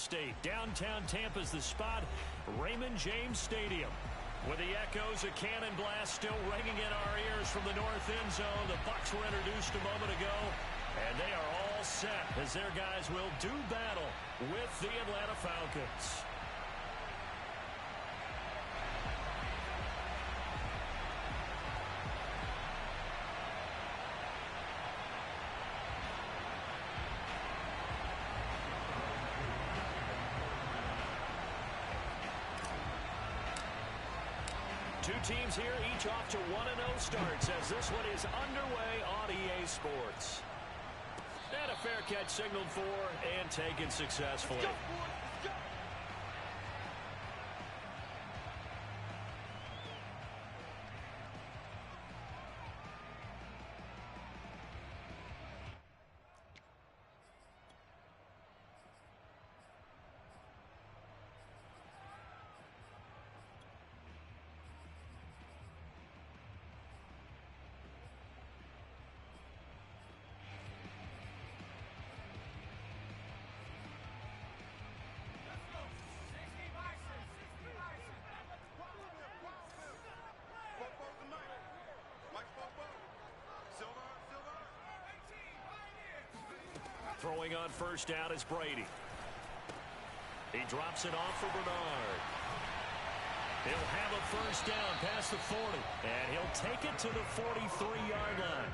State. Downtown Tampa's the spot, Raymond James Stadium. With the echoes of cannon blast still ringing in our ears from the north end zone, the Bucs were introduced a moment ago, and they are all set as their guys will do battle with the Atlanta Falcons. Two teams here, each off to 1-0 starts as this one is underway on EA Sports. And a fair catch signaled for and taken successfully. Throwing on first down is Brady. He drops it off for Bernard. He'll have a first down past the 40, and he'll take it to the 43-yard line.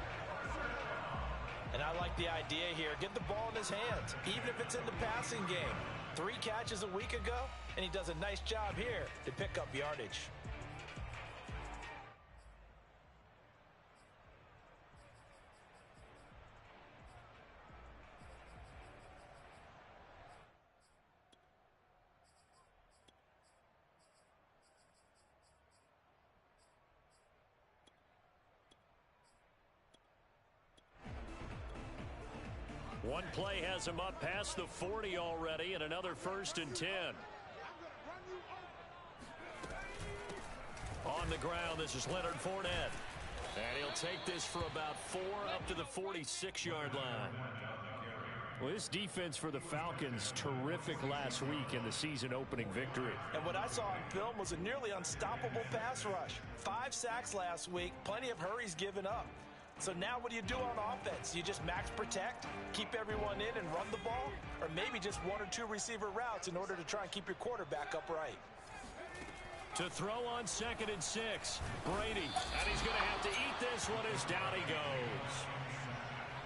And I like the idea here. Get the ball in his hands, even if it's in the passing game. 3 catches a week ago, and he does a nice job here to pick up yardage. One play has him up past the 40 already, and another 1st and 10. On the ground, this is Leonard Fournette. And he'll take this for about 4 up to the 46-yard line. Well, this defense for the Falcons, terrific last week in the season-opening victory. And what I saw on film was a nearly unstoppable pass rush. 5 sacks last week, plenty of hurries given up. So now what do you do on offense? You just max protect, keep everyone in and run the ball, or maybe just 1 or 2 receiver routes in order to try and keep your quarterback upright. To throw on 2nd and 6, Brady, and he's going to have to eat this one as down he goes.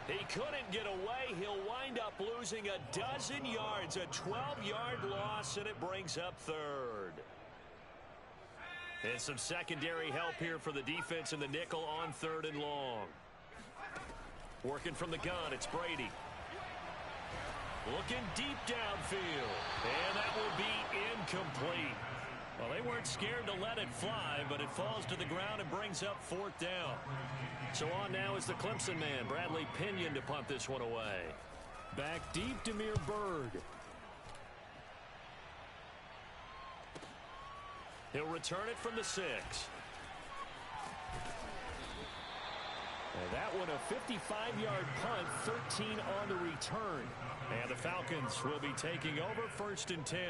He couldn't get away. He'll wind up losing a dozen yards, a 12-yard loss, and it brings up 3rd. And some secondary help here for the defense in the nickel on 3rd and long. Working from the gun, it's Brady. Looking deep downfield, and that will be incomplete. Well, they weren't scared to let it fly, but it falls to the ground and brings up 4th down. So on now is the Clemson man, Bradley Pinion, to punt this one away. Back deep, Damiere Byrd. He'll return it from the 6. And that one a 55-yard punt, 13 on the return. And the Falcons will be taking over 1st and 10.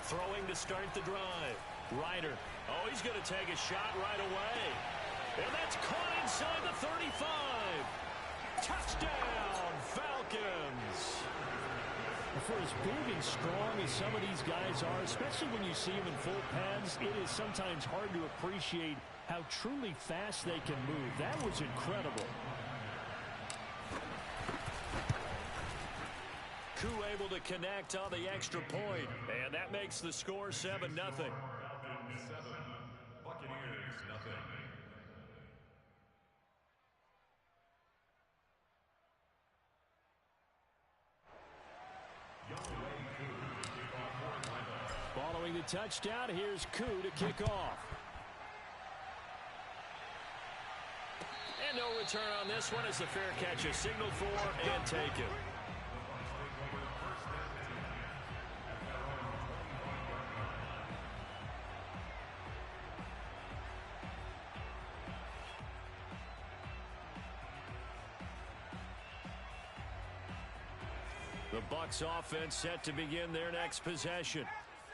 Throwing to start the drive. Ryder. Oh, he's going to take a shot right away. And that's caught inside the 35. Touchdown, Falcons. For as big and strong as some of these guys are, especially when you see them in full pads, it is sometimes hard to appreciate how truly fast they can move. That was incredible. Koo able to connect on the extra point, and that makes the score 7-0. Buccaneers, nothing. Following the touchdown. Here's Koo to kick off. And no return on this one as the fair catch is signaled for and taken. The Bucs offense set to begin their next possession.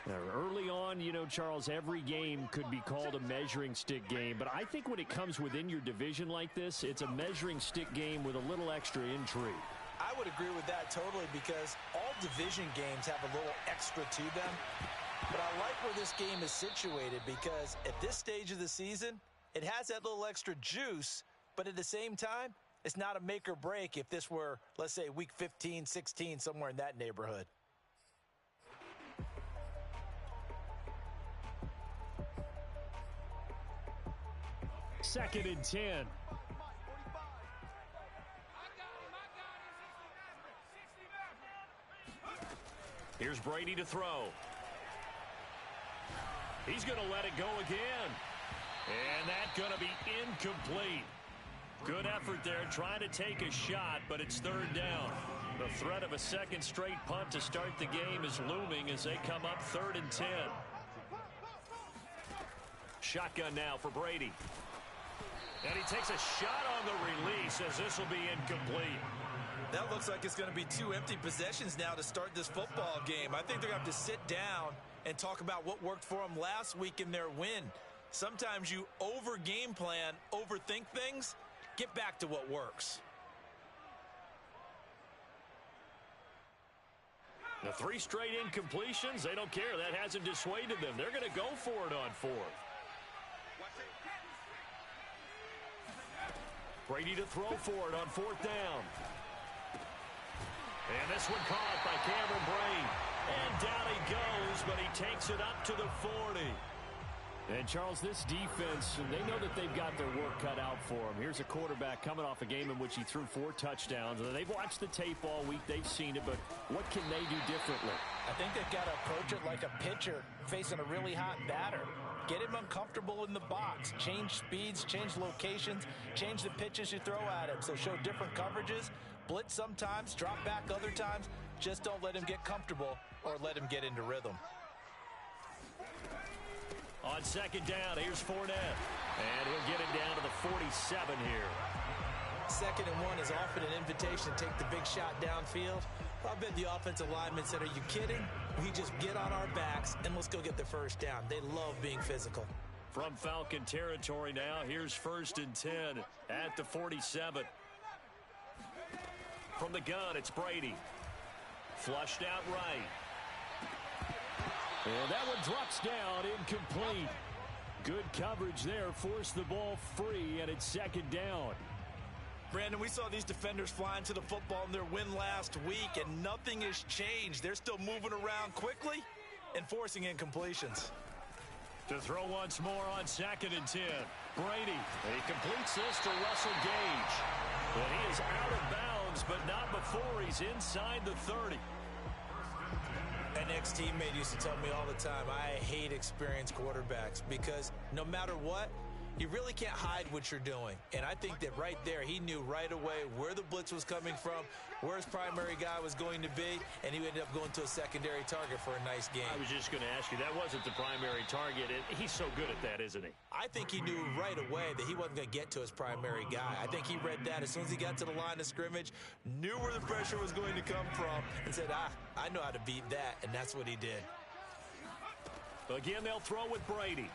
Now, early on, you know, Charles, every game could be called a measuring stick game. But I think when it comes within your division like this, it's a measuring stick game with a little extra intrigue. I would agree with that totally because all division games have a little extra to them. But I like where this game is situated because at this stage of the season, it has that little extra juice. But at the same time, it's not a make or break if this were, let's say, week 15, 16, somewhere in that neighborhood. Second and 10. Here's Brady to throw. He's going to let it go again. And that's going to be incomplete. Good effort there, trying to take a shot, but it's third down. The threat of a second straight punt to start the game is looming as they come up 3rd and 10. Shotgun now for Brady. And he takes a shot on the release as this will be incomplete. That looks like it's going to be 2 empty possessions now to start this football game. I think they're going to have to sit down and talk about what worked for them last week in their win. Sometimes you over-game plan, overthink things. Get back to what works. The 3 straight incompletions, they don't care. That hasn't dissuaded them. They're going to go for it on 4th. Brady to throw for it on 4th down. And this one caught by Cameron Brate. And down he goes, but he takes it up to the 40. And, Charles, this defense, they know that they've got their work cut out for them. Here's a quarterback coming off a game in which he threw 4 touchdowns. They've watched the tape all week. They've seen it, but what can they do differently? I think they've got to approach it like a pitcher facing a really hot batter. Get him uncomfortable in the box. Change speeds, change locations, change the pitches you throw at him. So show different coverages, blitz sometimes, drop back other times. Just don't let him get comfortable or let him get into rhythm. On 2nd down, here's Fournette. And he'll get it down to the 47 here. 2nd and 1 is often an invitation to take the big shot downfield. I bet the offensive lineman said, are you kidding? We just get on our backs and let's go get the first down. They love being physical. From Falcon territory now, here's 1st and 10 at the 47. From the gun, it's Brady. Flushed out right. And that one drops down, incomplete. Good coverage there, forced the ball free, and it's 2nd down. Brandon, we saw these defenders flying to the football in their win last week, and nothing has changed. They're still moving around quickly and forcing incompletions. To throw once more on 2nd and 10. Brady, he completes this to Russell Gage. But he is out of bounds, but not before he's inside the 30. An ex-teammate used to tell me all the time, I hate experienced quarterbacks because no matter what, you really can't hide what you're doing. And I think that right there, he knew right away where the blitz was coming from, where his primary guy was going to be, and he ended up going to a secondary target for a nice game. I was just going to ask you, that wasn't the primary target. He's so good at that, isn't he? I think he knew right away that he wasn't going to get to his primary guy. I think he read that as soon as he got to the line of scrimmage, knew where the pressure was going to come from, and said, I know how to beat that, and that's what he did. Again, they'll throw with Brady.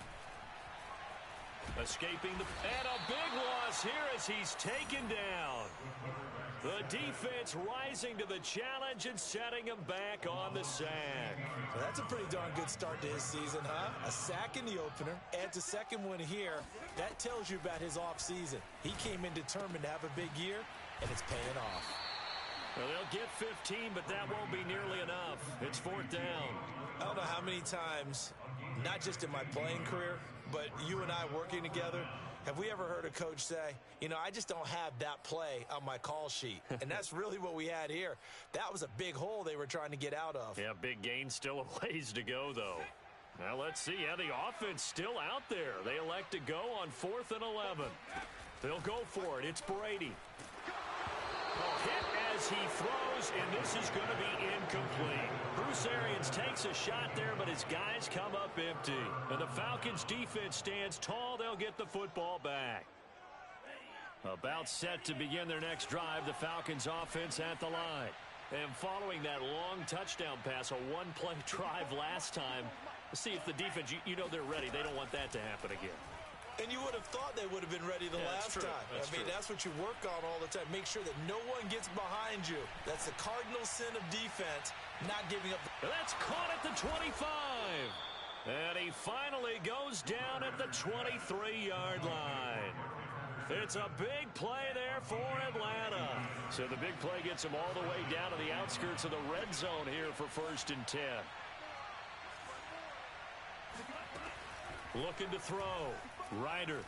Escaping and a big loss here as he's taken down. The defense rising to the challenge and setting him back on the sack. So that's a pretty darn good start to his season, huh? A sack in the opener, adds a second one here. That tells you about his offseason. He came in determined to have a big year, and it's paying off. Well, they'll get 15, but that won't be nearly enough. It's 4th down. I don't know how many times, not just in my playing career, but you and I working together, have we ever heard a coach say, you know, I just don't have that play on my call sheet. And that's really what we had here. That was a big hole they were trying to get out of. Yeah, big gain, still a ways to go, though. Now let's see. Yeah, the offense still out there. They elect to go on 4th and 11. They'll go for it. It's Brady. Hit as he throws, and this is going to be incomplete. Bruce Arians takes a shot there, but his guys come up empty. And the Falcons defense stands tall. They'll get the football back. About set to begin their next drive, the Falcons offense at the line. And following that long touchdown pass, a one-play drive last time, see if the defense, you know they're ready. They don't want that to happen again. And you would have thought they would have been ready the last time. That's what you work on all the time. Make sure that no one gets behind you. That's the cardinal sin of defense, not giving up. That's caught at the 25. And he finally goes down at the 23-yard line. It's a big play there for Atlanta. So the big play gets him all the way down to the outskirts of the red zone here for 1st and 10. Looking to throw. Ryder.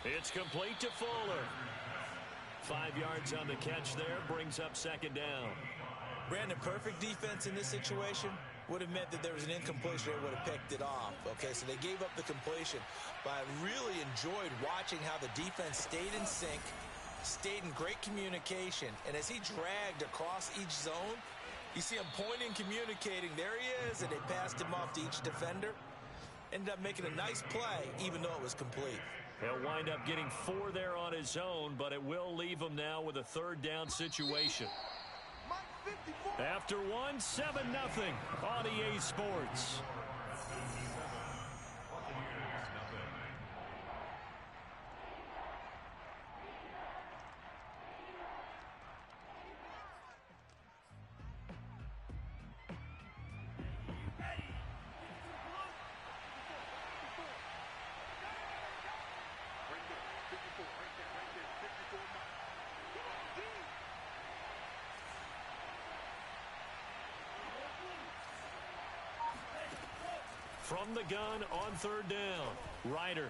It's complete to Fuller. 5 yards on the catch there. Brings up 2nd down. Brandon, perfect defense in this situation would have meant that there was an incompletion. They would have picked it off. Okay, so they gave up the completion. But I really enjoyed watching how the defense stayed in sync, stayed in great communication. And as he dragged across each zone, you see him pointing, communicating. There he is, and they passed him off to each defender. Ended up making a nice play, even though it was complete. He'll wind up getting 4 there on his own, but it will leave him now with a 3rd down situation. After 1, 7-0 on EA Sports. From the gun on 3rd down, Ryder.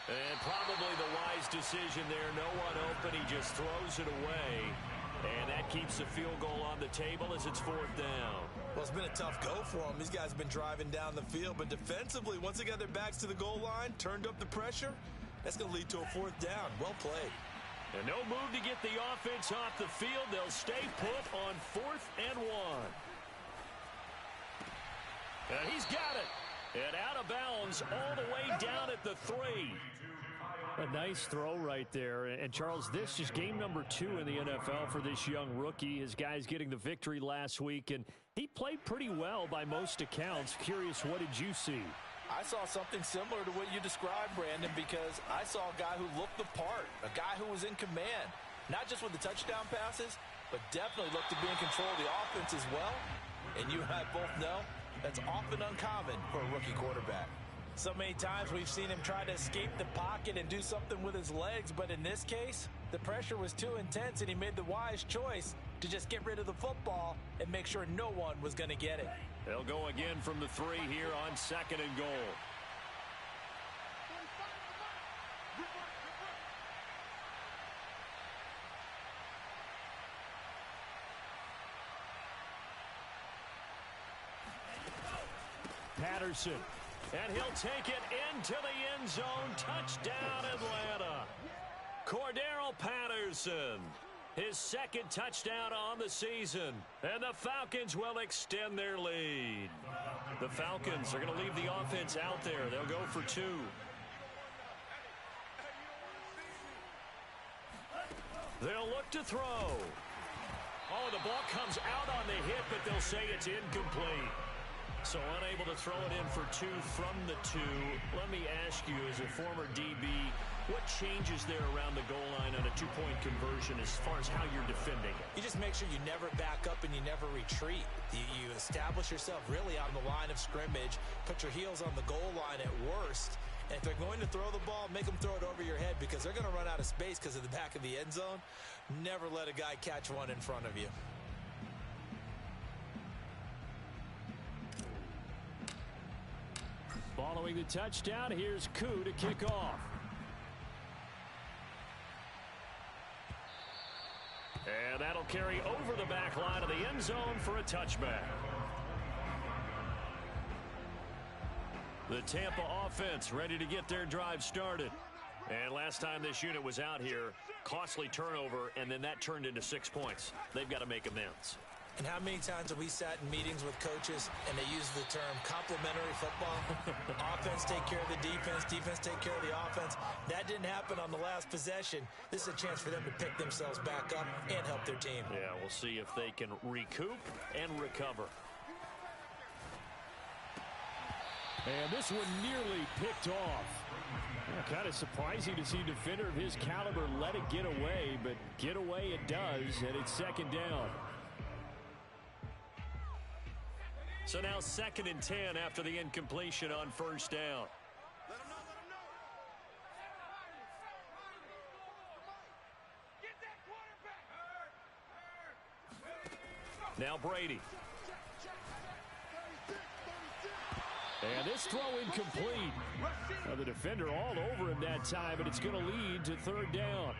And probably the wise decision there. No one open. He just throws it away. And that keeps the field goal on the table as it's 4th down. Well, it's been a tough go for them. These guys have been driving down the field. But defensively, once they got their backs to the goal line, turned up the pressure, that's going to lead to a 4th down. Well played. And no move to get the offense off the field. They'll stay put on 4th and 1. And he's got it. And out of bounds all the way down at the 3. A nice throw right there. And, Charles, this is game number 2 in the NFL for this young rookie. His guys getting the victory last week, and he played pretty well by most accounts. Curious, what did you see? I saw something similar to what you described, Brandon, because I saw a guy who looked the part, a guy who was in command, not just with the touchdown passes, but definitely looked to be in control of the offense as well. And you and I both know that's often uncommon for a rookie quarterback. So many times we've seen him try to escape the pocket and do something with his legs, but in this case, the pressure was too intense and he made the wise choice to just get rid of the football and make sure no one was going to get it. They'll go again from the 3 here on 2nd and goal. Patterson, and he'll take it into the end zone. Touchdown, Atlanta. Cordero Patterson, his 2nd touchdown on the season, and the Falcons will extend their lead. The Falcons are going to leave the offense out there. They'll go for 2. They'll look to throw. Oh, the ball comes out on the hit, but they'll say it's incomplete. So unable to throw it in for 2 from the 2. Let me ask you, as a former DB, what changes there around the goal line on a 2-point conversion as far as how you're defending it? You just make sure you never back up and you never retreat. You establish yourself really on the line of scrimmage, put your heels on the goal line at worst. And if they're going to throw the ball, make them throw it over your head because they're going to run out of space because of the back of the end zone. Never let a guy catch one in front of you. Following the touchdown, here's Koo to kick off. And that'll carry over the back line of the end zone for a touchback. The Tampa offense ready to get their drive started. And last time this unit was out here, costly turnover, and then that turned into 6 points. They've got to make amends. And how many times have we sat in meetings with coaches and they use the term complementary football? Offense take care of the defense, defense take care of the offense. That didn't happen on the last possession. This is a chance for them to pick themselves back up and help their team. Yeah, we'll see if they can recoup and recover. And this one nearly picked off. Kind of surprising to see a defender of his caliber let it get away, but get away it does, and it's second down. So now 2nd and 10 after the incompletion on first down. Now Brady. And this throw incomplete. The defender all over him that time, and it's going to lead to 3rd down.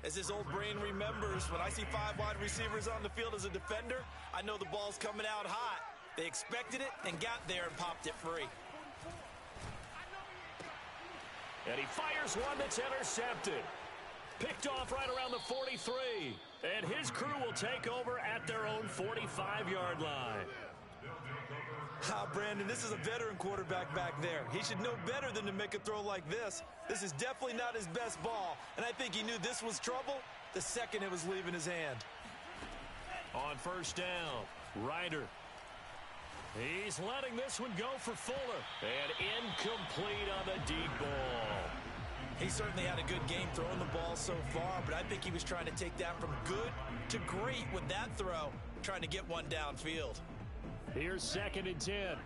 As his old brain remembers, when I see 5 wide receivers on the field as a defender, I know the ball's coming out hot. They expected it and got there and popped it free. And he fires one that's intercepted. Picked off right around the 43. And his crew will take over at their own 45-yard line. Brandon, this is a veteran quarterback back there. He should know better than to make a throw like this. This is definitely not his best ball, and I think he knew this was trouble the second it was leaving his hand. On first down, Ryder. He's letting this one go for Fuller. And incomplete on the deep ball. He certainly had a good game throwing the ball so far, but I think he was trying to take that from good to great with that throw, trying to get one downfield. Here's 2nd and 10.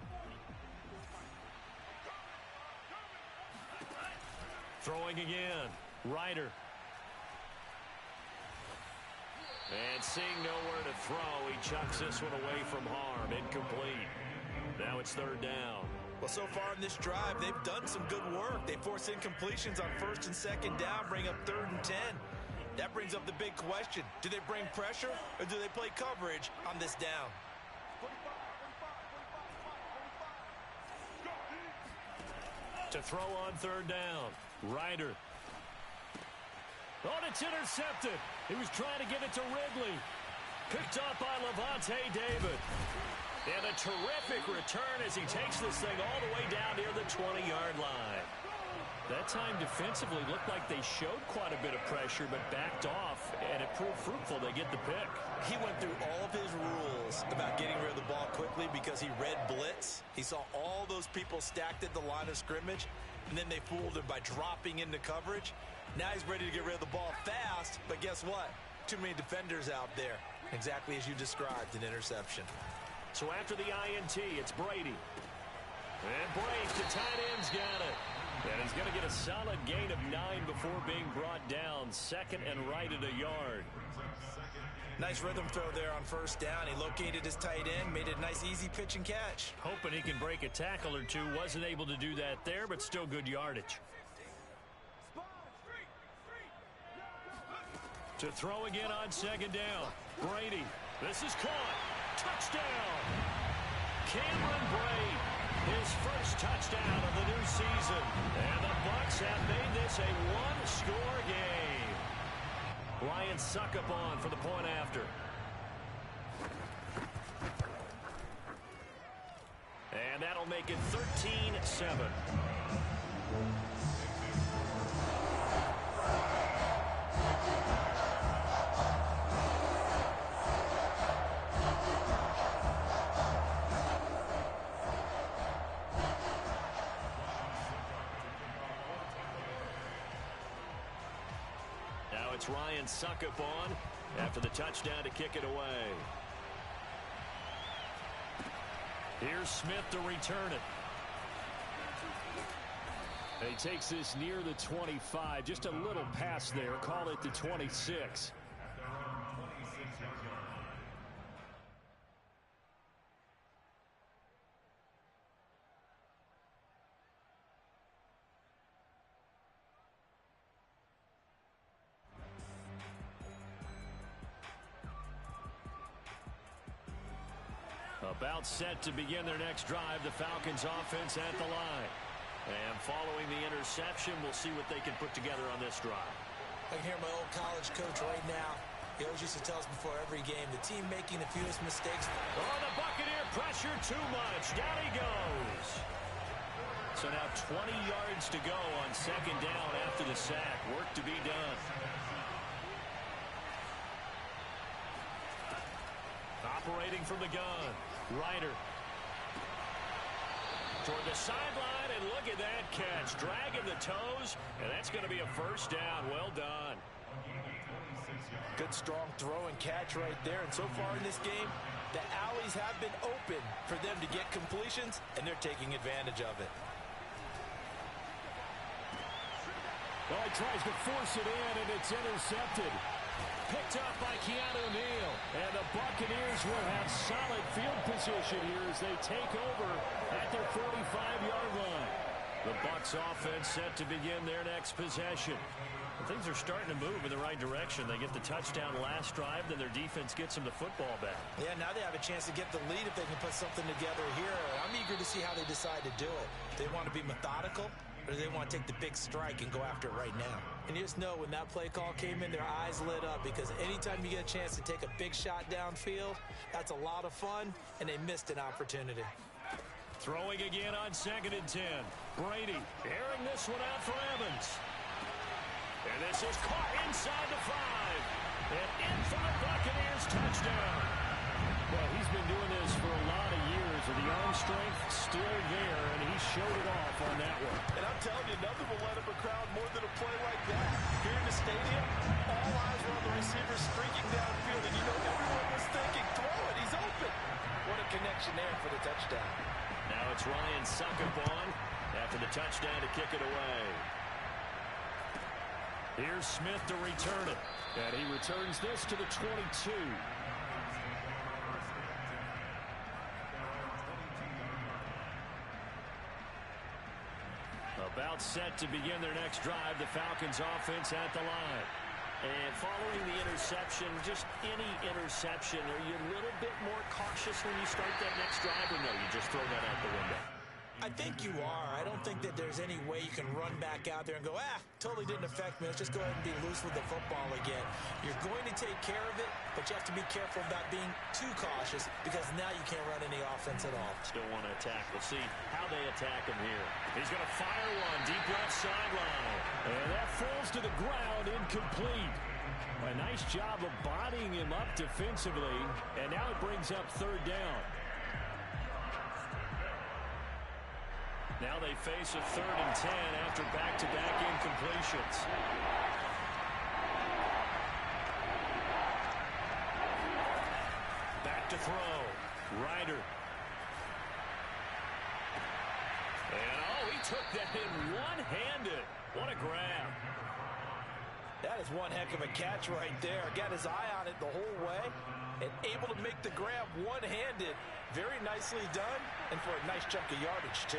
Throwing again. Ryder. And seeing nowhere to throw, he chucks this one away from harm. Incomplete. Now it's 3rd down. Well, so far in this drive, they've done some good work. They force incompletions on 1st and 2nd down, bring up 3rd and 10. That brings up the big question. Do they bring pressure or do they play coverage on this down? To throw on 3rd down. Ryder. Oh, it's intercepted. He was trying to get it to Ridley. Picked up by Levante David. And a terrific return as he takes this thing all the way down near the 20-yard line. That time defensively looked like they showed quite a bit of pressure but backed off, and it proved fruitful. They get the pick. He went through all of his rules about getting rid of the ball quickly because he read blitz. He saw all those people stacked at the line of scrimmage, and then they fooled him by dropping into coverage. Now he's ready to get rid of the ball fast, but guess what? Too many defenders out there. Exactly as you described, an interception. So after the INT, it's Brady. And Brady, the tight end's got it. And he's going to get a solid gain of 9 before being brought down. 2nd and right at a yard. Nice rhythm throw there on 1st down. He located his tight end, made it a nice easy pitch and catch. Hoping he can break a tackle or two. Wasn't able to do that there, but still good yardage. To throw again on 2nd down. Brady. This is caught. Touchdown. Cameron Brate. His first touchdown of the new season. And the Bucs have made this a one-score game. Ryan Succop for the point after. And that'll make it 13-7. It's Ryan Succop after the touchdown to kick it away. Here's Smith to return it. He takes this near the 25, just a little past there. Call it the 26. A About set to begin their next drive, the Falcons offense at the line. And following the interception, we'll see what they can put together on this drive. I can hear my old college coach right now. He always used to tell us before every game, the team making the fewest mistakes. Oh, the Buccaneer pressure too much. Down he goes. So now 20 yards to go on second down after the sack. Work to be done. Operating from the gun. Ryder. Toward the sideline, and look at that catch. Dragging the toes, and that's going to be a first down. Well done. Good, strong throw and catch right there. And so far in this game, the alleys have been open for them to get completions, and they're taking advantage of it. Well, he tries to force it in, and it's intercepted. Picked up by Keanu Neal. And the Buccaneers will have solid field position here as they take over at their 45-yard line. The Bucs offense set to begin their next possession. Things are starting to move in the right direction. They get the touchdown last drive, then their defense gets them the football back. Yeah, now they have a chance to get the lead if they can put something together here. I'm eager to see how they decide to do it. Do they want to be methodical, or do they want to take the big strike and go after it right now? And you just know when that play call came in, their eyes lit up, because anytime you get a chance to take a big shot downfield, that's a lot of fun, and they missed an opportunity. Throwing again on 2nd and 10. Brady airing this one out for Evans. And this is caught inside the 5. And in for the Buccaneers touchdown. Well, he's been doing this for a lot of years, with the arm strength still there, and he showed it off on that one. And I'm telling you, nothing will let up a crowd more than a play like that. Here in the stadium, all eyes were on the receiver streaking downfield, and you know everyone was thinking, throw it, he's open. What a connection there for the touchdown. Now it's Ryan Succop after the touchdown to kick it away. Here's Smith to return it. And he returns this to the 22. About set to begin their next drive, the Falcons offense at the line. And following the interception, just any interception, are you a little bit more cautious when you start that next drive, or no, you just throw that out the window? I think you are. I don't think that there's any way you can run back out there and go, totally didn't affect me. Let's just go ahead and be loose with the football again. You're going to take care of it, but you have to be careful about being too cautious, because now you can't run any offense at all. Still want to attack. We'll see how they attack him here. He's going to fire one deep left sideline. And that falls to the ground, incomplete. A nice job of bodying him up defensively, and now it brings up 3rd down. Now they face a 3rd and 10 after back-to-back incompletions. Back to throw. Ryder. And, he took that in one-handed. What a grab. That is one heck of a catch right there. Got his eye on it the whole way and able to make the grab one-handed. Very nicely done, and for a nice chunk of yardage, too.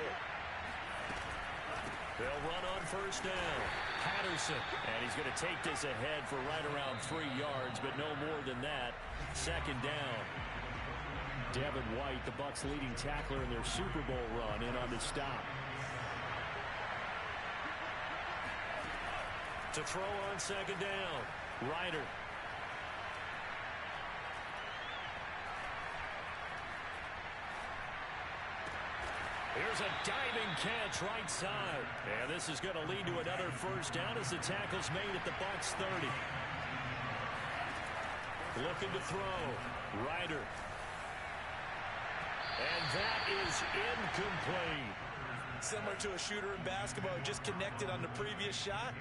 They'll run on 1st down. Patterson. And he's going to take this ahead for right around 3 yards, but no more than that. 2nd down. Devin White, the Bucs' leading tackler in their Super Bowl run, in on the stop. To throw on 2nd down. Ryder. Here's a diving catch right side. And this is going to lead to another 1st down as the tackle's made at the Bucs 30. Looking to throw. Ryder. And that is incomplete. Similar to a shooter in basketball who just connected on the previous shot.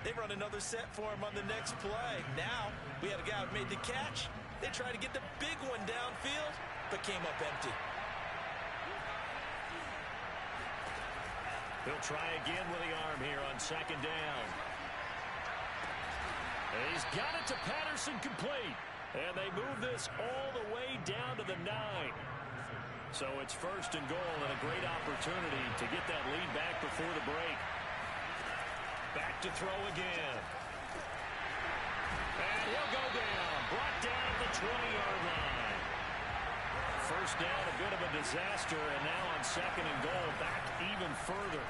They run another set for him on the next play. Now, we had a guy who made the catch. They tried to get the big one downfield, but came up empty. He'll try again with the arm here on 2nd down. And he's got it to Patterson, complete. And they move this all the way down to the 9. So it's 1st and goal, and a great opportunity to get that lead back before the break. Back to throw again. And he'll go down. Brought down at the 20-yard line. first down, a bit of a disaster, and now on second and goal, back even further.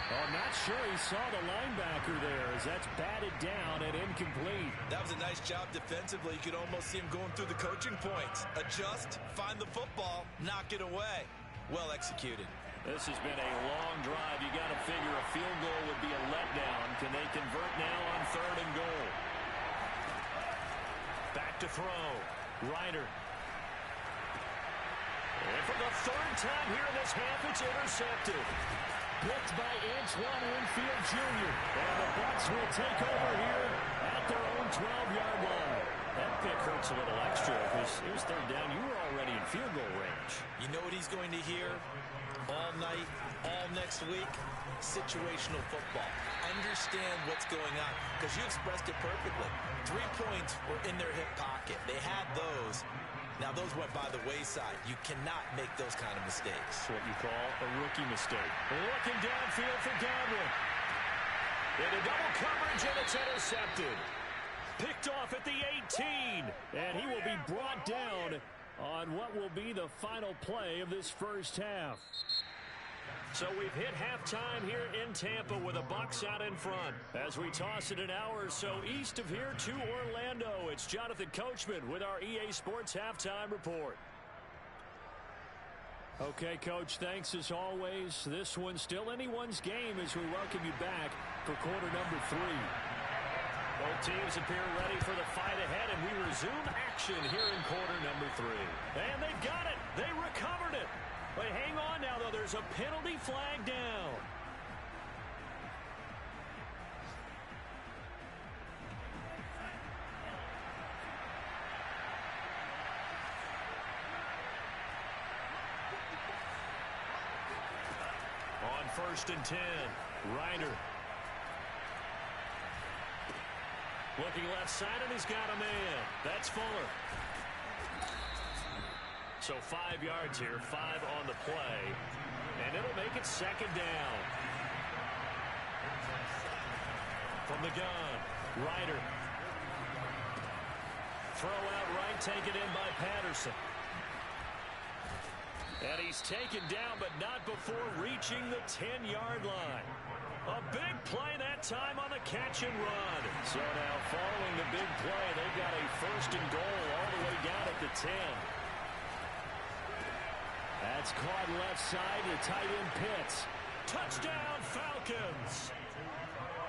Oh, I'm not sure he saw the linebacker there as that's batted down and incomplete. That was a nice job defensively. You could almost see him going through the coaching points. Adjust, find the football, knock it away. Well executed. This has been a long drive. You got to figure a field goal would be a letdown. Can they convert now on third and goal? Back to throw. Ryder. And for the third time here in this half, it's intercepted. Picked by Antoine Winfield Jr. And the Bucs will take over here at their own 12-yard line. That pick hurts a little extra because it was third down. You were already in field goal range. You know what he's going to hear all night, all next week? Situational football. Understand what's going on because you expressed it perfectly. 3 points were in their hip pocket. They had those. Now, those went by the wayside. You cannot make those kind of mistakes. What you call a rookie mistake. Looking downfield for Godwin. Into double coverage, and it's intercepted. Picked off at the 18. And he will be brought down on what will be the final play of this first half. So we've hit halftime here in Tampa with the Bucs out in front. As we toss it an hour or so east of here to Orlando, it's Jonathan Coachman with our EA Sports Halftime Report. Okay, Coach, thanks as always. This one's still anyone's game as we welcome you back for quarter number 3. Both teams appear ready for the fight ahead, and we resume action here in quarter number 3. And they've got it. They recovered it. But hang on now, though. There's a penalty flag down. On first and 10, Ryder. Looking left side, and he's got a man. That's Fuller. So 5 yards here, 5 on the play, and it'll make it second down. From the gun, Ryder. Throw out right, taken in by Patterson. And he's taken down, but not before reaching the 10-yard line. A big play that time on the catch and run. So now following the big play, they've got a first and goal all the way down at the 10. That's caught left side to tight end Pitts. Touchdown, Falcons.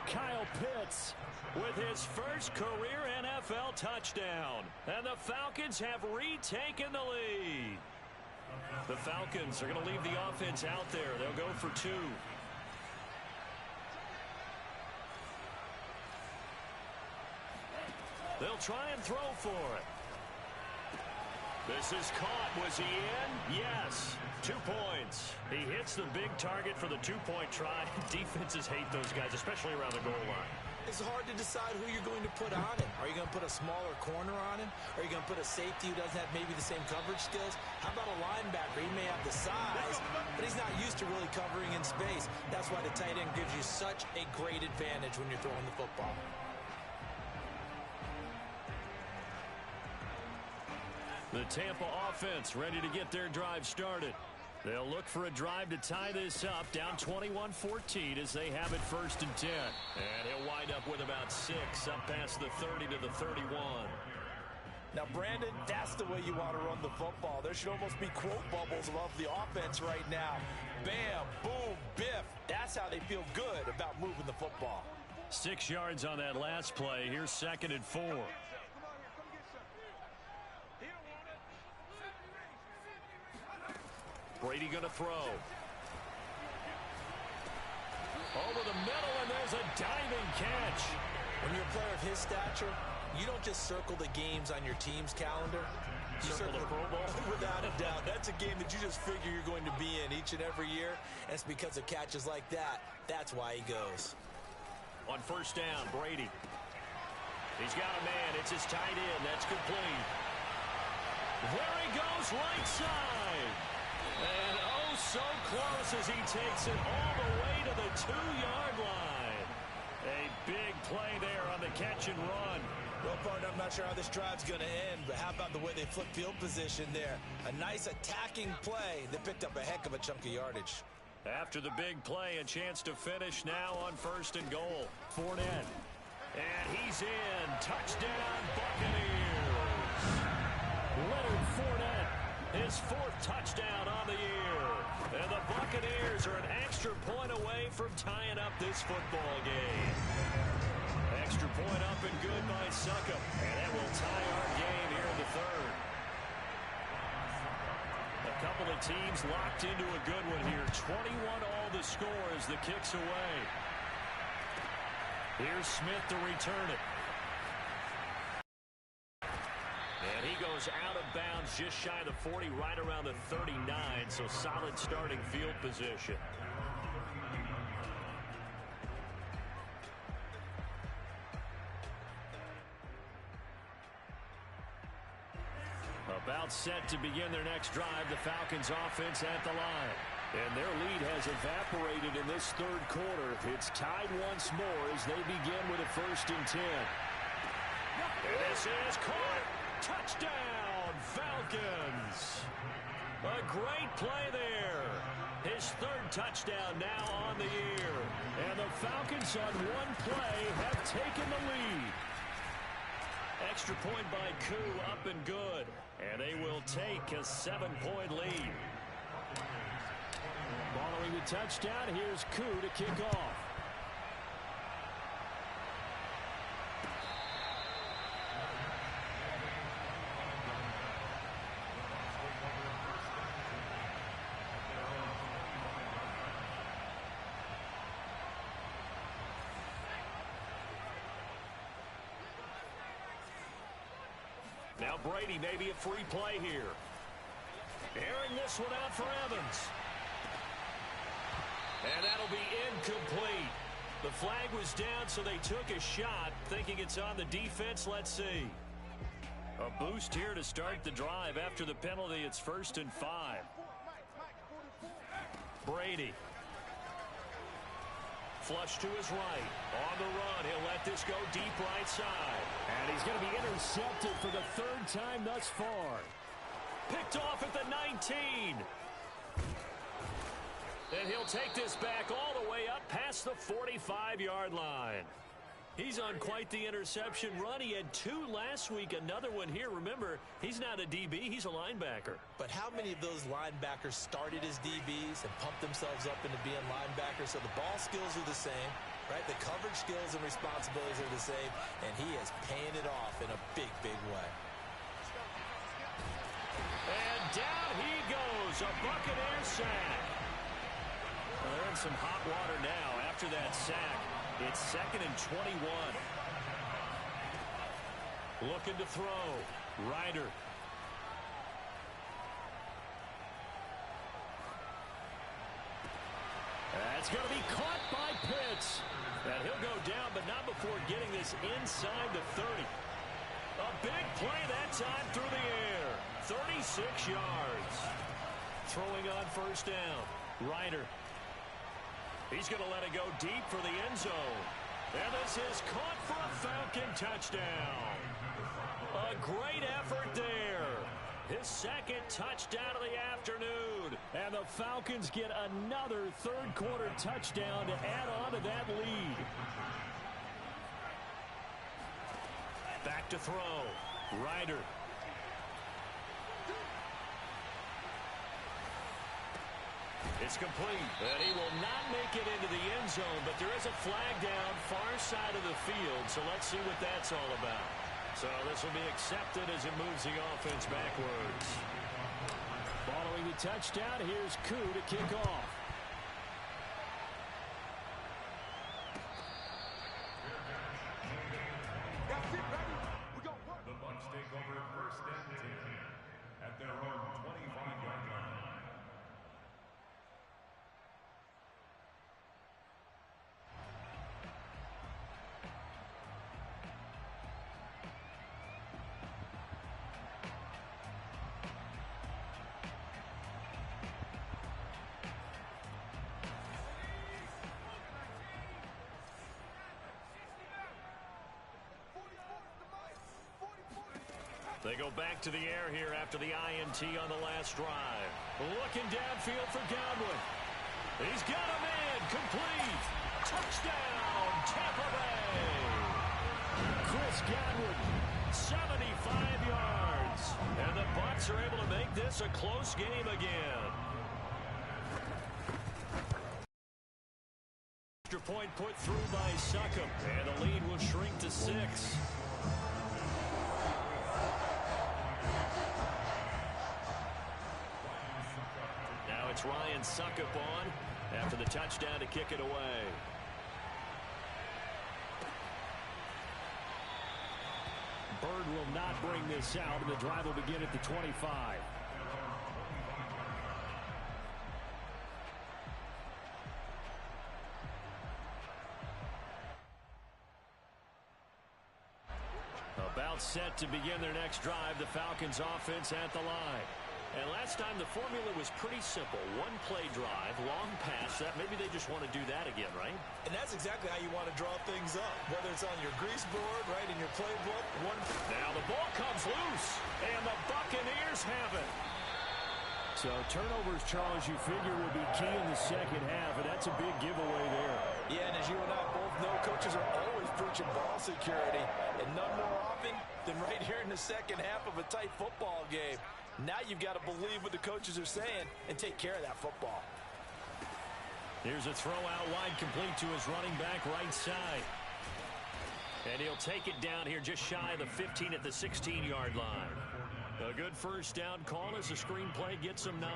Kyle Pitts with his first career NFL touchdown. And the Falcons have retaken the lead. The Falcons are going to leave the offense out there. They'll go for 2. They'll try and throw for it. This is caught. Was he in? Yes. 2 points. He hits the big target for the 2-point try. Defenses hate those guys, especially around the goal line. It's hard to decide who you're going to put on him. Are you going to put a smaller corner on him? Are you going to put a safety who doesn't have maybe the same coverage skills? How about a linebacker? He may have the size, but he's not used to really covering in space. That's why the tight end gives you such a great advantage when you're throwing the football. The Tampa offense ready to get their drive started. They'll look for a drive to tie this up, down 21-14 as they have it first and 10. And he'll wind up with about 6 up past the 30 to the 31. Now, Brandon, that's the way you want to run the football. There should almost be quote bubbles above the offense right now. Bam, boom, biff. That's how they feel good about moving the football. 6 yards on that last play. Here's second and 4. Brady going to throw. Over the middle, and there's a diving catch. When you're a player of his stature, you don't just circle the games on your team's calendar. You circle the Pro Bowl? Without a doubt. That's a game that you just figure you're going to be in each and every year. And it's because of catches like that. That's why he goes. On first down, Brady. He's got a man. It's his tight end. That's complete. There he goes, right side. And oh, so close as he takes it all the way to the 2-yard line. A big play there on the catch and run. Well, partner, I'm not sure how this drive's going to end, but how about the way they flip field position there? A nice attacking play that picked up a heck of a chunk of yardage. After the big play, a chance to finish now on 1st and goal. Fournette. And he's in. Touchdown, Buccaneers. Leonard Fournette, his 4th touchdown on the year. And the Buccaneers are an extra point away from tying up this football game. Extra point up and good by Succop. And that will tie our game here in the 3rd. A couple of teams locked into a good one here. 21 all the score as the kick's away. Here's Smith to return it. And he goes out of bounds just shy of the 40, right around the 39, so solid starting field position. About set to begin their next drive, the Falcons offense at the line. And their lead has evaporated in this 3rd quarter. It's tied once more as they begin with a 1st and 10. And this is caught. Touchdown, Falcons. A great play there. His 3rd touchdown now on the year. And the Falcons on one play have taken the lead. Extra point by Koo, up and good. And they will take a 7-point lead. Following the touchdown, here's Koo to kick off. Now Brady, maybe a free play here. Airing this one out for Evans. And that'll be incomplete. The flag was down, so they took a shot, thinking it's on the defense. Let's see. A boost here to start the drive. After the penalty, it's 1st and 5. Brady. Flush to his right. On the run, he'll let this go deep right side. And he's going to be intercepted for the 3rd time thus far. Picked off at the 19. And he'll take this back all the way up past the 45-yard line. He's on quite the interception run. He had 2 last week, another one here. Remember, he's not a DB, he's a linebacker. But how many of those linebackers started as DBs and pumped themselves up into being linebackers? So the ball skills are the same, right? The coverage skills and responsibilities are the same, and he is paying it off in a big, big way. And down he goes, a Buccaneer sack. Well, they're in some hot water now after that sack. It's 2nd and 21. Looking to throw. Ryder. That's going to be caught by Pitts. And he'll go down, but not before getting this inside the 30. A big play that time through the air. 36 yards. Throwing on 1st down. Ryder. He's going to let it go deep for the end zone. And this is caught for a Falcon touchdown. A great effort there. His 2nd touchdown of the afternoon. And the Falcons get another 3rd quarter touchdown to add on to that lead. Back to throw. Ryder. It's complete. And he will not make it into the end zone, but there is a flag down far side of the field, so let's see what that's all about. So this will be accepted as it moves the offense backwards. Following the touchdown, here's Koo to kick off. The Bucs take over 1st and 10 at their own 25-yard line. They go back to the air here after the INT on the last drive. Looking downfield for Godwin. He's got him in. Complete. Touchdown, Tampa Bay. Chris Godwin, 75 yards. And the Bucs are able to make this a close game again. Extra point put through by Succop. And the lead will shrink to 6. Now it's Ryan Succop on after the touchdown to kick it away. Bird will not bring this out, and the drive will begin at the 25. About set to begin their next drive, the Falcons offense at the line. And last time the formula was pretty simple. One play drive, long pass. That maybe they just want to do that again, right? And that's exactly how you want to draw things up. Whether it's on your grease board, right, in your playbook. Now the ball comes loose, and the Buccaneers have it. So turnovers, Charles, you figure will be key in the second half, and that's a big giveaway there. Yeah, and as you and I both know, coaches are always preaching ball security, and none more often than right here in the second half of a tight football game. Now you've got to believe what the coaches are saying and take care of that football. Here's a throw out wide, complete to his running back right side. And he'll take it down here just shy of the 15 at the 16-yard line. A good first down call as the screenplay gets them 9.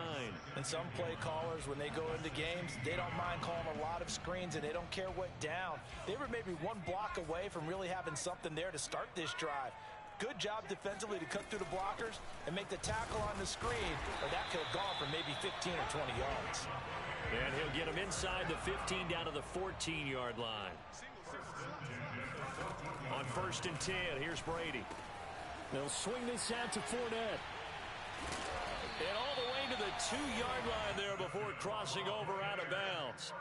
And some play callers, when they go into games, they don't mind calling a lot of screens, and they don't care what down. They were maybe one block away from really having something there to start this drive. Good job defensively to cut through the blockers and make the tackle on the screen, or that could have gone for maybe 15 or 20 yards. And he'll get him inside the 15 down to the 14-yard line. On 1st and 10, here's Brady. They'll swing this out to Fournette. And all the way to the 2-yard line there before crossing over out of bounds.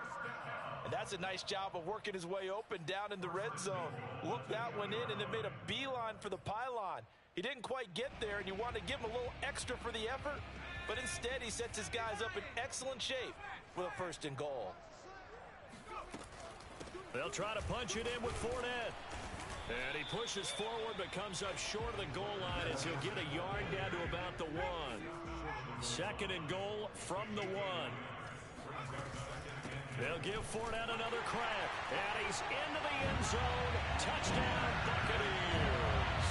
And that's a nice job of working his way open down in the red zone. Looked that one in and then made a beeline for the pylon. He didn't quite get there, and you want to give him a little extra for the effort, but instead he sets his guys up in excellent shape with a 1st and goal. They'll try to punch it in with Fournette. And he pushes forward but comes up short of the goal line as he'll get a yard down to about the 1. 2nd and goal from the 1. They'll give Fournette another crack. And he's into the end zone. Touchdown, Buccaneers.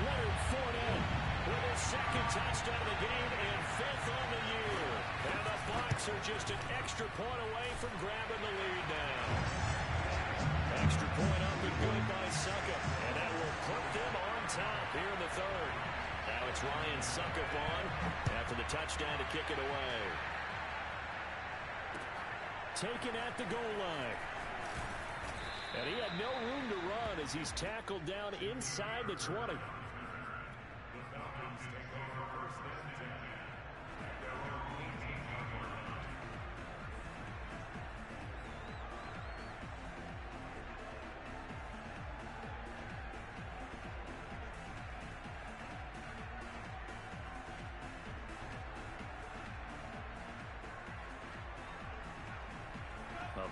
Leonard Fournette with his 2nd touchdown of the game and 5th on the year. And the Bucs are just an extra point away from grabbing the lead now. Extra point up and good by Succop. And that will put them on top here in the 3rd. Now it's Ryan Succop on after the touchdown to kick it away. Taken at the goal line. And he had no room to run as he's tackled down inside the 20.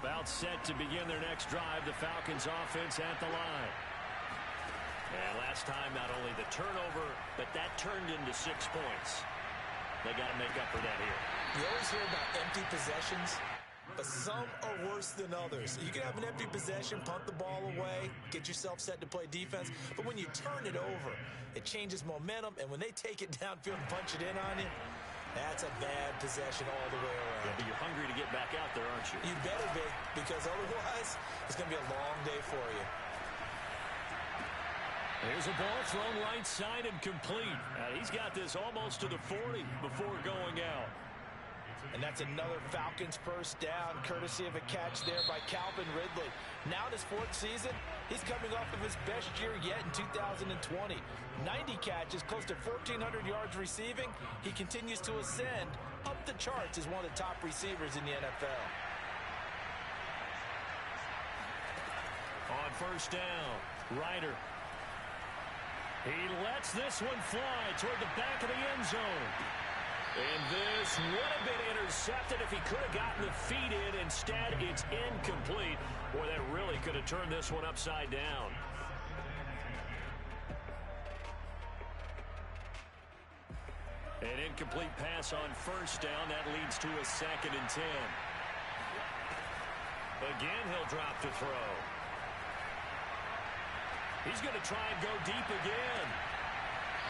About set to begin their next drive, the Falcons offense at the line. And last time, not only the turnover, but that turned into 6 points. They got to make up for that here. You always hear about empty possessions, but some are worse than others. You can have an empty possession, punt the ball away, get yourself set to play defense, but when you turn it over, it changes momentum, and when they take it downfield and punch it in on you, that's a bad possession all the way around. Yeah, but you're hungry to get back out there, aren't you? You better be, because otherwise it's going to be a long day for you. There's a ball thrown right side and complete. He's got this almost to the 40 before going out. And that's another Falcons 1st down, courtesy of a catch there by Calvin Ridley. Now in his 4th season, he's coming off of his best year yet in 2020. 90 catches, close to 1,400 yards receiving. He continues to ascend up the charts as one of the top receivers in the NFL. On 1st down, Ryder. He lets this one fly toward the back of the end zone. And this would have been intercepted if he could have gotten the feet in. Instead, it's incomplete. Boy, that really could have turned this one upside down. An incomplete pass on first down. That leads to a 2nd and 10. Again, he'll drop to throw. He's going to try and go deep again.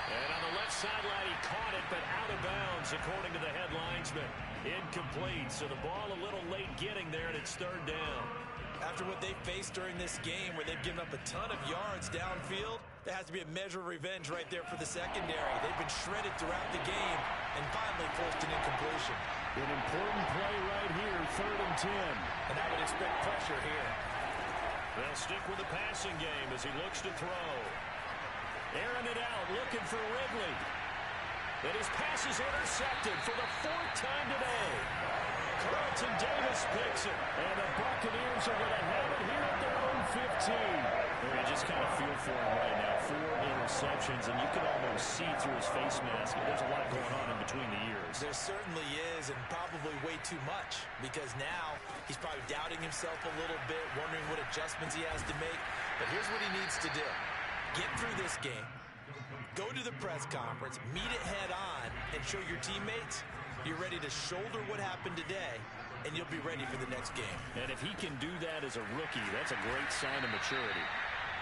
And on the left sideline, he caught it, but out of bounds, according to the head linesman. Incomplete, so the ball a little late getting there, and it's 3rd down. After what they faced during this game, where they've given up a ton of yards downfield, there has to be a measure of revenge right there for the secondary. They've been shredded throughout the game and finally forced an incompletion. An important play right here, 3rd and 10. And I would expect pressure here. They'll stick with the passing game as he looks to throw. Airing it out, looking for Ridley. And his pass is intercepted for the 4th time today. Carlton Davis picks it. And the Buccaneers are going to have it here at their own 15. You just kind of feel for him right now. 4 interceptions, and you can almost see through his face mask. There's a lot going on in between the ears. There certainly is, and probably way too much, because now he's probably doubting himself a little bit, wondering what adjustments he has to make. But here's what he needs to do. Get through this game, go to the press conference, meet it head on, and show your teammates you're ready to shoulder what happened today, and you'll be ready for the next game. And if he can do that as a rookie, that's a great sign of maturity.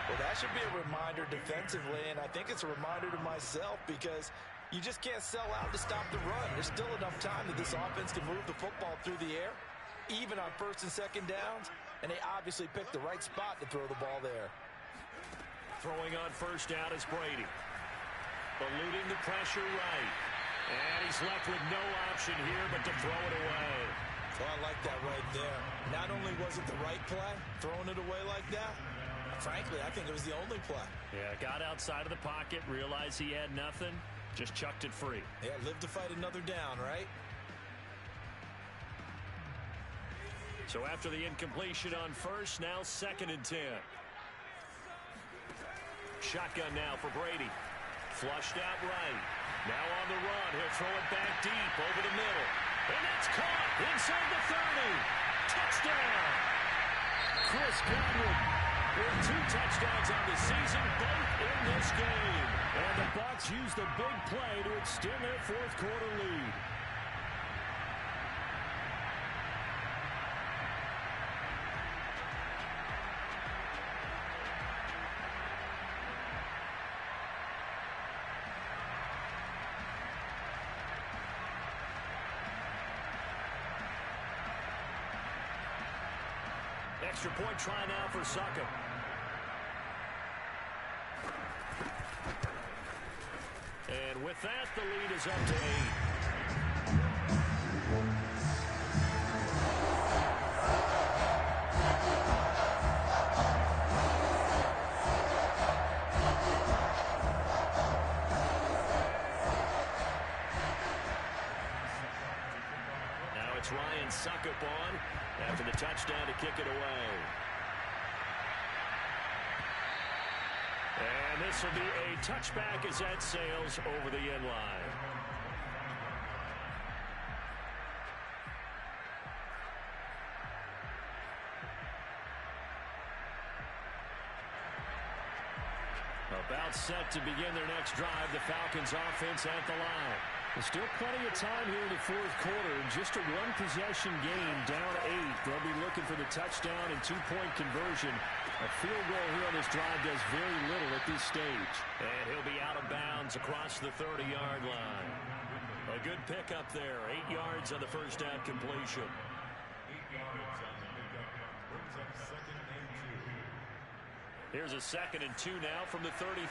Well, that should be a reminder defensively, and I think it's a reminder to myself, because you just can't sell out to stop the run. There's still enough time that this offense can move the football through the air, even on 1st and 2nd downs, and they obviously picked the right spot to throw the ball there. Throwing on 1st down is Brady. Eluding the pressure right. And he's left with no option here but to throw it away. So I like that right there. Not only was it the right play, throwing it away like that, frankly, I think it was the only play. Yeah, got outside of the pocket, realized he had nothing, just chucked it free. Yeah, live to fight another down, right? So after the incompletion on 1st, now 2nd and 10. Shotgun now for Brady. Flushed out right. Now on the run. He'll throw it back deep over the middle. And that's caught inside the 30. Touchdown. Chris Godwin with 2 touchdowns on the season, both in this game. And the Bucs use the big play to extend their 4th quarter lead. Extra point try now for Succop. And with that, the lead is up to 8. Now it's Ryan Succop on after the touchdown to kick it away. And this will be a touchback as that sails over the end line. About set to begin their next drive, the Falcons offense at the line. There's still plenty of time here in the 4th quarter. Just a 1-possession game, down 8. They'll be looking for the touchdown and 2-point conversion. A field goal here on this drive does very little at this stage. And he'll be out of bounds across the 30-yard line. A good pickup there. 8 yards on the first down completion. 8 yards on the pickup. Brings up 2nd and 2. Here's a 2nd and 2 now from the 33.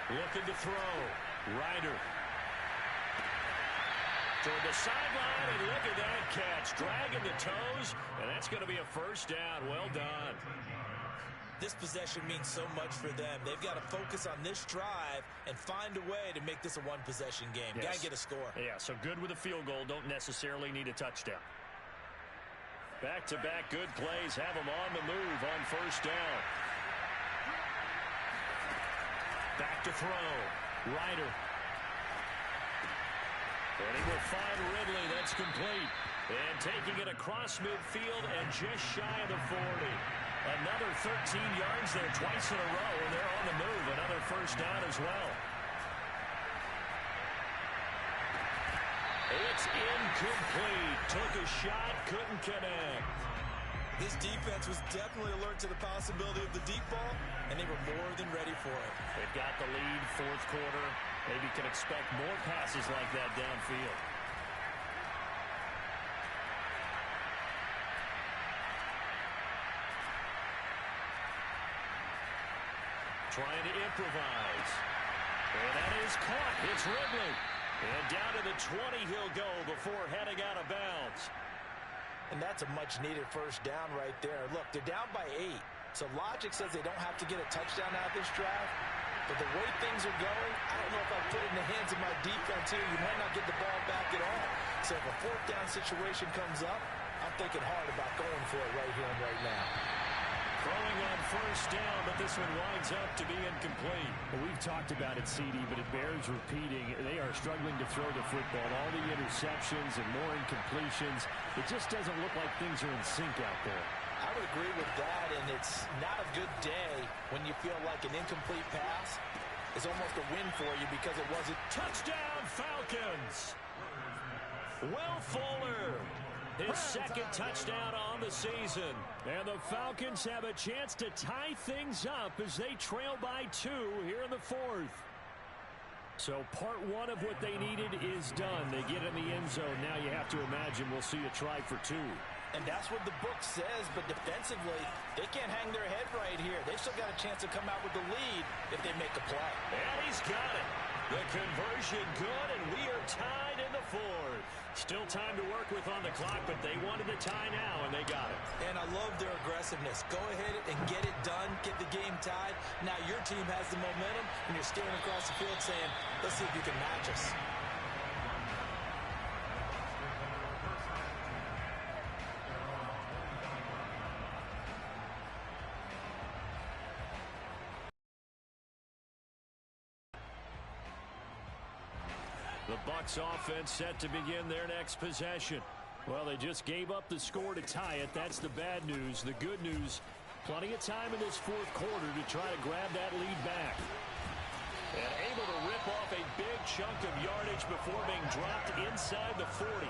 Looking to throw. Ryder. Toward the sideline, and look at that catch. Dragging the toes, and that's going to be a 1st down. Well done. This possession means so much for them. They've got to focus on this drive and find a way to make this a 1-possession game. Yes. Got to get a score. Yeah, so good with a field goal. Don't necessarily need a touchdown. Back-to-back good plays have him on the move on first down. Back to throw. Ryder. And he will find Ridley. That's complete. And taking it across midfield and just shy of the 40. Another 13 yards there twice in a row, and they're on the move. Another first down as well. It's incomplete. Took a shot, couldn't connect. This defense was definitely alert to the possibility of the deep ball, and they were more than ready for it. They've got the lead, fourth quarter. Maybe can expect more passes like that downfield. Trying to improvise. And that is caught. It's Ridley. And down to the 20 he'll go before heading out of bounds. And that's a much-needed first down right there. Look, they're down by 8. So logic says they don't have to get a touchdown out of this drive. But the way things are going, I don't know if I put it in the hands of my defense here. You might not get the ball back at all. So if a fourth down situation comes up, I'm thinking hard about going for it right here and right now. Throwing on first down, but this one winds up to be incomplete. Well, we've talked about it, CD, but it bears repeating. They are struggling to throw the football. All the interceptions and more incompletions. It just doesn't look like things are in sync out there. I would agree with that, and it's not a good day when you feel like an incomplete pass is almost a win for you because it wasn't. Touchdown, Falcons! Will Fuller, his second touchdown on the season. And the Falcons have a chance to tie things up as they trail by 2 here in the fourth. So part one of what they needed is done. They get in the end zone. Now you have to imagine we'll see a try for 2. And that's what the book says, but defensively, they can't hang their head right here. They've still got a chance to come out with the lead if they make a play. And he's got it. The conversion good, and we are tied in the fourth. Still time to work with on the clock, but they wanted the tie now, and they got it. And I love their aggressiveness. Go ahead and get it done, get the game tied. Now your team has the momentum, and you're staring across the field saying, let's see if you can match us. The Bucs offense set to begin their next possession. Well, they just gave up the score to tie it. That's the bad news. The good news, plenty of time in this fourth quarter to try to grab that lead back. And able to rip off a big chunk of yardage before being dropped inside the 40.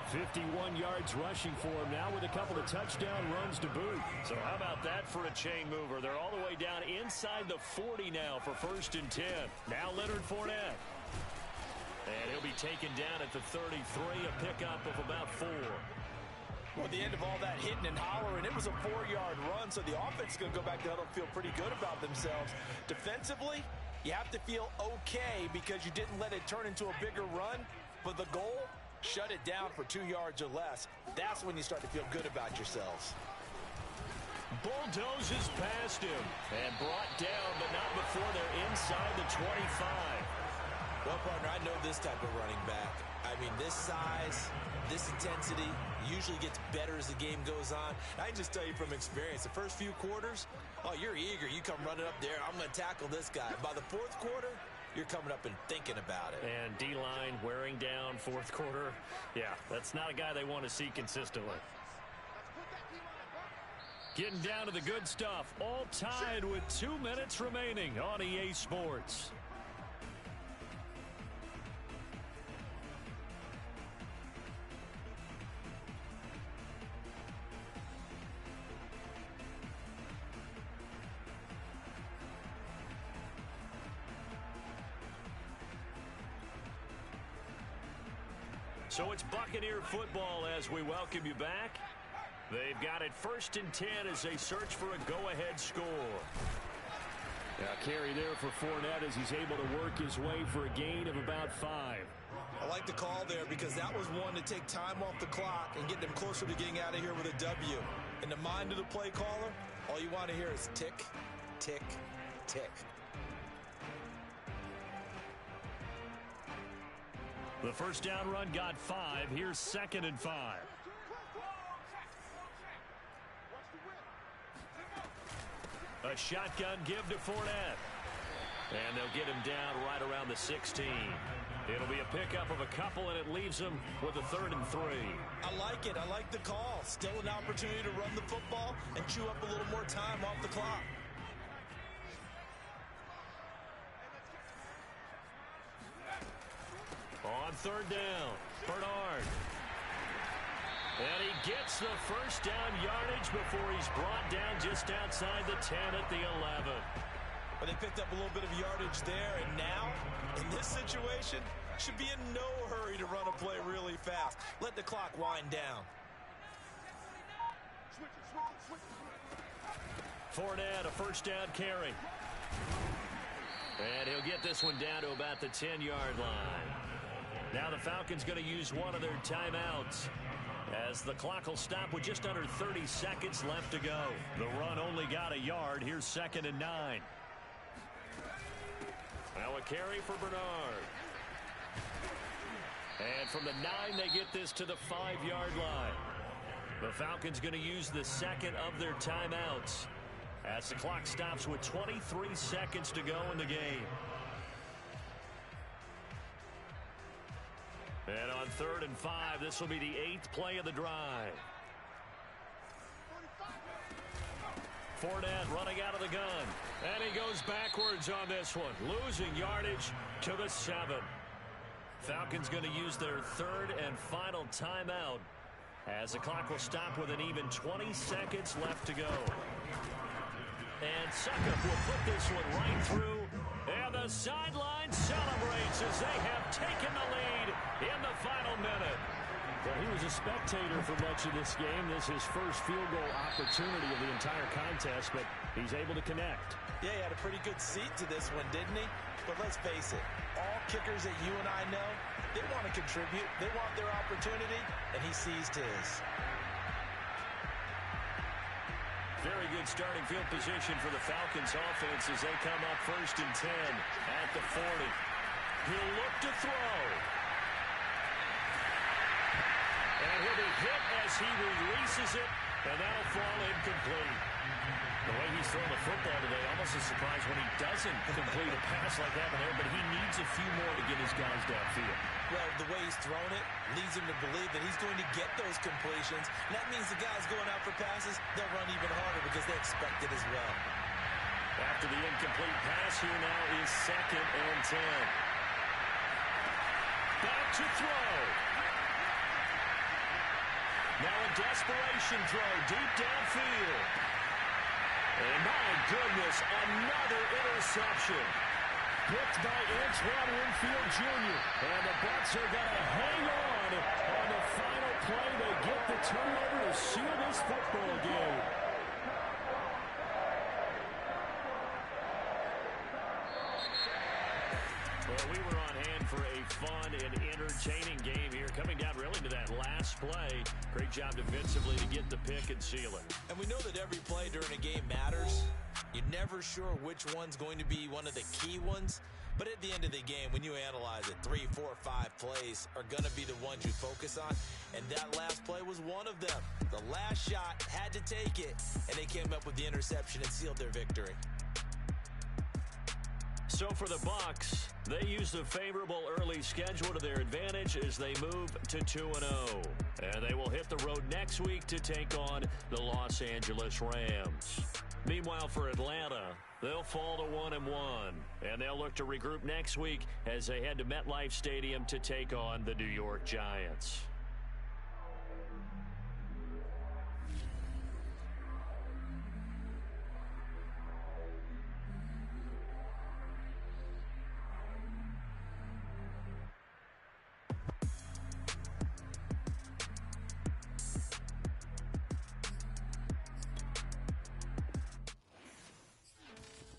51 yards rushing for him now with a couple of touchdown runs to boot. So how about that for a chain mover? They're all the way down inside the 40 now for 1st and 10. Now Leonard Fournette. And he'll be taken down at the 33, a pickup of about 4. Well, at the end of all that hitting and hollering, it was a 4-yard run, so the offense is going to go back to huddle and feel pretty good about themselves. Defensively, you have to feel okay because you didn't let it turn into a bigger run, but the goal, shut it down for 2 yards or less. That's when you start to feel good about yourselves. Bulldozes past him and brought down, but not before they're inside the 25. Well, partner, I know this type of running back. I mean, this size, this intensity usually gets better as the game goes on. I can just tell you from experience, the first few quarters, oh, you're eager. You come running up there, I'm going to tackle this guy. By the fourth quarter, you're coming up and thinking about it. And D-line wearing down fourth quarter. Yeah, that's not a guy they want to see consistently. Getting down to the good stuff. All tied with 2 minutes remaining on EA Sports. So it's Buccaneer football as we welcome you back. They've got it 1st and 10 as they search for a go-ahead score. Now carry there for Fournette as he's able to work his way for a gain of about 5. I like the call there because that was one to take time off the clock and get them closer to getting out of here with a W. In the mind of the play caller, all you want to hear is tick, tick, tick. The first down run got 5. Here's 2nd and 5. a shotgun give to Fournette. And they'll get him down right around the 16. It'll be a pickup of a couple, and it leaves them with a 3rd and 3. I like it. I like the call. Still an opportunity to run the football and chew up a little more time off the clock. On 3rd down, Bernard. And he gets the first down yardage before he's brought down just outside the 10 at the 11. But they picked up a little bit of yardage there, and now, in this situation, should be in no hurry to run a play really fast. Let the clock wind down. Fournette, a first down carry. And he'll get this one down to about the 10-yard line. Now the Falcons going to use one of their timeouts, as the clock will stop with just under 30 seconds left to go. The run only got a yard. Here's 2nd and 9. Now a carry for Bernard. And from the 9, they get this to the 5-yard line. The Falcons going to use the second of their timeouts, as the clock stops with 23 seconds to go in the game. And on 3rd and 5, this will be the 8th play of the drive. Fournette running out of the gun. And he goes backwards on this one, losing yardage to the 7. Falcons going to use their 3rd and final timeout, as the clock will stop with an even 20 seconds left to go. And Succop will put this one right through. And the sideline celebrates as they have taken the lead in the final minute. Well, he was a spectator for much of this game. This is his first field goal opportunity of the entire contest, but he's able to connect. Yeah, he had a pretty good seat to this one, didn't he? But let's face it, all kickers that you and I know, they want to contribute. They want their opportunity, and he seized his. Very good starting field position for the Falcons offense as they come up 1st and 10 at the 40. He'll look to throw. And he'll be hit as he releases it, and that'll fall incomplete. The way he's thrown the football today, almost a surprise when he doesn't complete a pass like that there, but he needs a few more to get his guys downfield. Well, the way he's thrown it leads him to believe that he's going to get those completions. And that means the guys going out for passes, they'll run even harder because they expect it as well. After the incomplete pass, here now is 2nd and 10. Back to throw. Now a desperation throw deep downfield. And my goodness, another interception. Picked by Antoine Winfield Jr. And the Bucs are going to hang on the final play. They get the turnover to seal this football game. Well, we were on hand for a fun and entertaining game here, coming down really to that last play. Great job defensively to get the pick and seal it. And we know that every play during a game matters. You're never sure which one's going to be one of the key ones. But at the end of the game, when you analyze it, 3, 4, 5 plays are going to be the ones you focus on. And that last play was one of them. The last shot had to take it, and they came up with the interception and sealed their victory. So for the Bucs, they use the favorable early schedule to their advantage as they move to 2-0. And they will hit the road next week to take on the Los Angeles Rams. Meanwhile, for Atlanta, they'll fall to 1-1. And they'll look to regroup next week as they head to MetLife Stadium to take on the New York Giants.